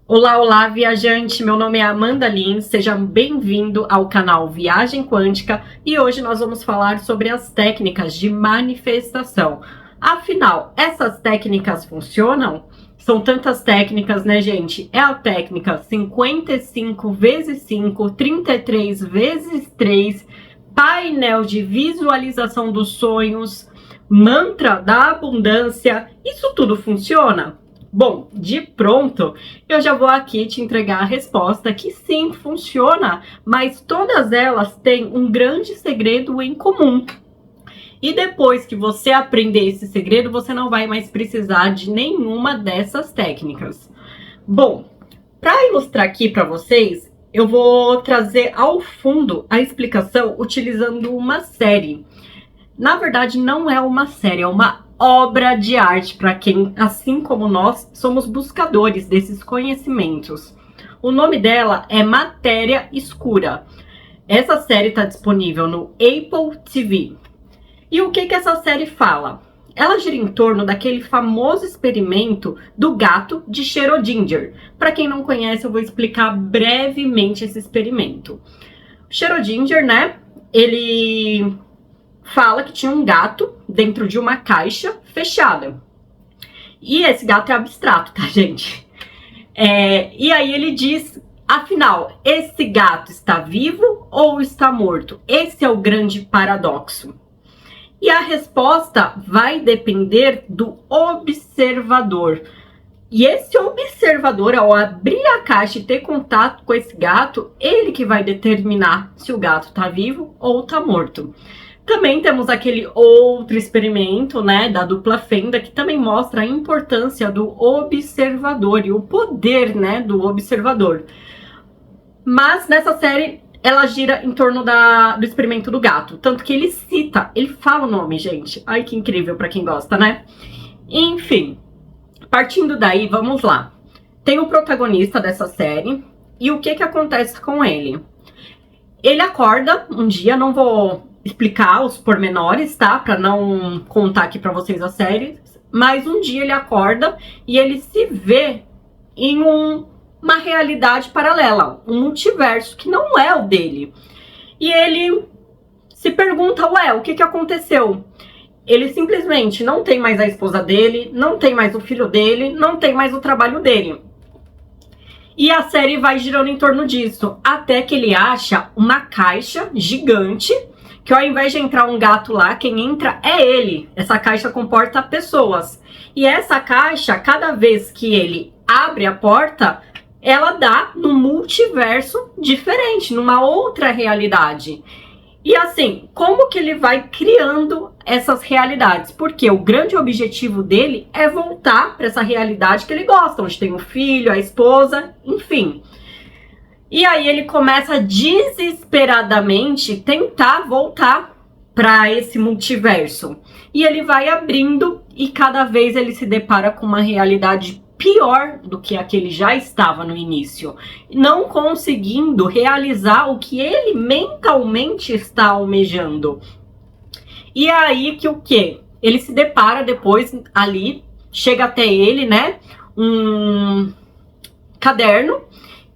Olá, olá, viajante! Meu nome é Amanda Lins, seja bem-vindo ao canal Viagem Quântica e hoje nós vamos falar sobre as técnicas de manifestação. Afinal, essas técnicas funcionam? São tantas técnicas, né, gente? É a técnica 55 vezes 5, 33 vezes 3, painel de visualização dos sonhos, mantra da abundância. Isso tudo funciona? Bom, de pronto, eu já vou aqui te entregar a resposta que sim, funciona, mas todas elas têm um grande segredo em comum. E depois que você aprender esse segredo, você não vai mais precisar de nenhuma dessas técnicas. Bom, para ilustrar aqui para vocês, eu vou trazer ao fundo a explicação utilizando uma série. Na verdade, não é uma série, é uma obra de arte para quem, assim como nós, somos buscadores desses conhecimentos. O nome dela é Matéria Escura. Essa série está disponível no Apple TV. E o que essa série fala? Ela gira em torno daquele famoso experimento do gato de Schrödinger. Para quem não conhece, eu vou explicar brevemente esse experimento. Schrödinger, né? Ele fala que tinha um gato dentro de uma caixa fechada. E esse gato é abstrato, tá, gente? E aí ele diz, afinal, esse gato está vivo ou está morto? Esse é o grande paradoxo. E a resposta vai depender do observador. E esse observador, ao abrir a caixa e ter contato com esse gato, ele que vai determinar se o gato está vivo ou está morto. Também temos aquele outro experimento, né, da dupla fenda, que também mostra a importância do observador e o poder, né, do observador. Mas nessa série, ela gira em torno do experimento do gato. Tanto que ele cita, ele fala o nome, gente. Ai, que incrível pra quem gosta, né? Enfim, partindo daí, vamos lá. Tem o protagonista dessa série e o que acontece com ele? Ele acorda um dia, não vou explicar os pormenores, tá? Para não contar aqui para vocês a série. Mas um dia ele acorda e ele se vê em uma realidade paralela, um multiverso que não é o dele. E ele se pergunta, ué, o que aconteceu? Ele simplesmente não tem mais a esposa dele, não tem mais o filho dele, não tem mais o trabalho dele. E a série vai girando em torno disso, até que ele acha uma caixa gigante, que ao invés de entrar um gato lá, quem entra é ele. Essa caixa comporta pessoas. E essa caixa, cada vez que ele abre a porta, ela dá num multiverso diferente, numa outra realidade. E assim, como que ele vai criando essas realidades? Porque o grande objetivo dele é voltar para essa realidade que ele gosta, onde tem o filho, a esposa, enfim. E aí ele começa desesperadamente tentar voltar para esse multiverso. E ele vai abrindo e cada vez ele se depara com uma realidade pior do que a que ele já estava no início, não conseguindo realizar o que ele mentalmente está almejando. E aí que o quê? Ele se depara depois ali, chega até ele, né, um caderno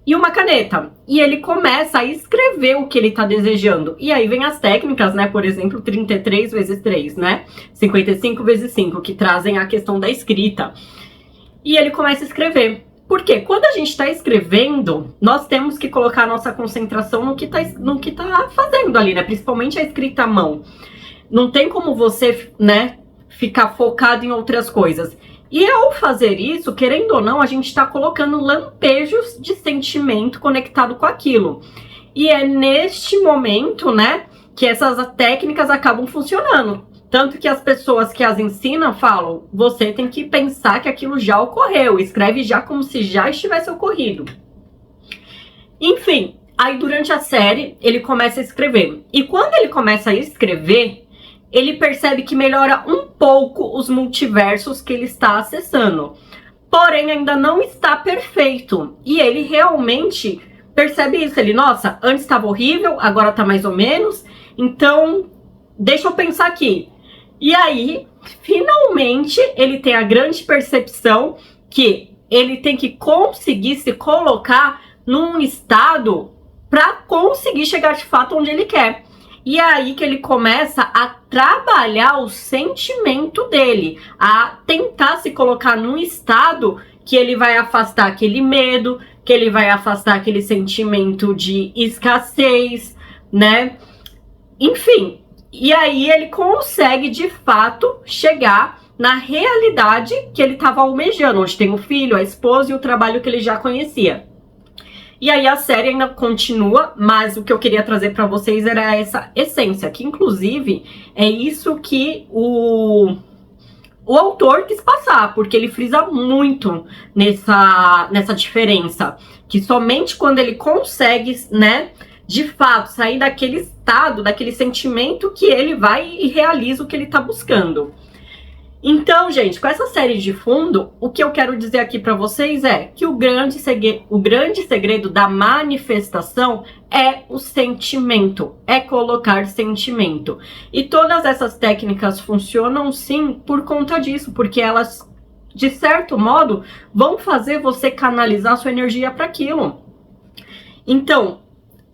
e uma caneta. E ele começa a escrever o que ele tá desejando. E aí vem as técnicas, né? Por exemplo, 33 vezes 3, né? 55 vezes 5, que trazem a questão da escrita. E ele começa a escrever. Porque quando a gente está escrevendo, nós temos que colocar a nossa concentração no que tá fazendo ali, né? Principalmente a escrita à mão. Não tem como você, né, ficar focado em outras coisas. E ao fazer isso, querendo ou não, a gente está colocando lampejos de sentimento conectado com aquilo. E é neste momento, né, que essas técnicas acabam funcionando. Tanto que as pessoas que as ensinam falam, você tem que pensar que aquilo já ocorreu, escreve já como se já estivesse ocorrido. Enfim, aí durante a série ele começa a escrever. E quando ele começa a escrever, ele percebe que melhora um pouco os multiversos que ele está acessando. Porém, ainda não está perfeito. E ele realmente percebe isso. Ele, nossa, antes estava horrível, agora tá mais ou menos. Então, deixa eu pensar aqui. E aí, finalmente, ele tem a grande percepção que ele tem que conseguir se colocar num estado para conseguir chegar de fato onde ele quer. E é aí que ele começa a trabalhar o sentimento dele, a tentar se colocar num estado que ele vai afastar aquele medo, que ele vai afastar aquele sentimento de escassez, né? Enfim, e aí ele consegue de fato chegar na realidade que ele estava almejando, onde tem o filho, a esposa e o trabalho que ele já conhecia. E aí a série ainda continua, mas o que eu queria trazer para vocês era essa essência, que inclusive é isso que o autor quis passar, porque ele frisa muito nessa diferença, que somente quando ele consegue, né, de fato, sair daquele estado, daquele sentimento, que ele vai e realiza o que ele tá buscando. Então, gente, com essa série de fundo, o que eu quero dizer aqui para vocês é que o grande segredo da manifestação é o sentimento, é colocar sentimento. E todas essas técnicas funcionam sim por conta disso, porque elas, de certo modo, vão fazer você canalizar sua energia para aquilo. Então,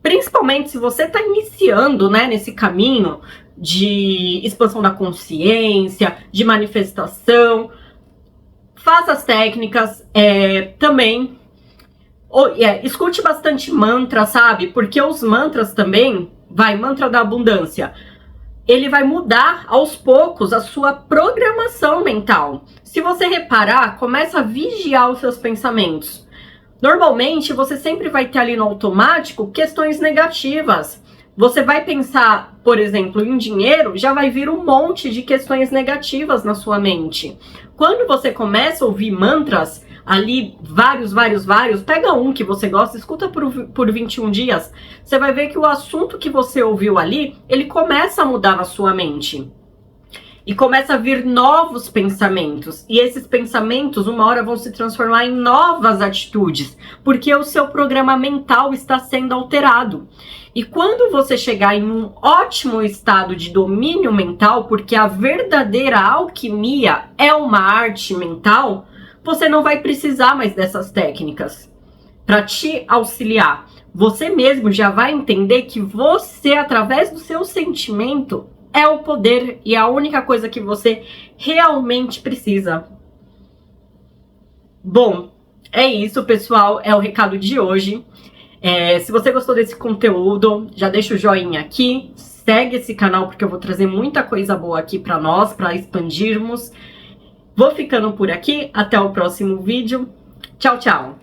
principalmente se você está iniciando, né, nesse caminho de expansão da consciência, de manifestação, faça as técnicas, também escute bastante mantra, sabe? Porque os mantras também, mantra da abundância, ele vai mudar aos poucos a sua programação mental. Se você reparar, começa a vigiar os seus pensamentos. Normalmente, você sempre vai ter ali no automático questões negativas. Você vai pensar, por exemplo, em dinheiro, já vai vir um monte de questões negativas na sua mente. Quando você começa a ouvir mantras, ali vários, pega um que você gosta, escuta por 21 dias, você vai ver que o assunto que você ouviu ali, ele começa a mudar na sua mente. E começa a vir novos pensamentos. E esses pensamentos, uma hora, vão se transformar em novas atitudes. Porque o seu programa mental está sendo alterado. E quando você chegar em um ótimo estado de domínio mental, porque a verdadeira alquimia é uma arte mental, você não vai precisar mais dessas técnicas para te auxiliar. Você mesmo já vai entender que você, através do seu sentimento, é o poder e a única coisa que você realmente precisa. Bom, é isso, pessoal. É o recado de hoje. Se você gostou desse conteúdo, já deixa o joinha aqui. Segue esse canal, porque eu vou trazer muita coisa boa aqui para nós, para expandirmos. Vou ficando por aqui. Até o próximo vídeo. Tchau, tchau.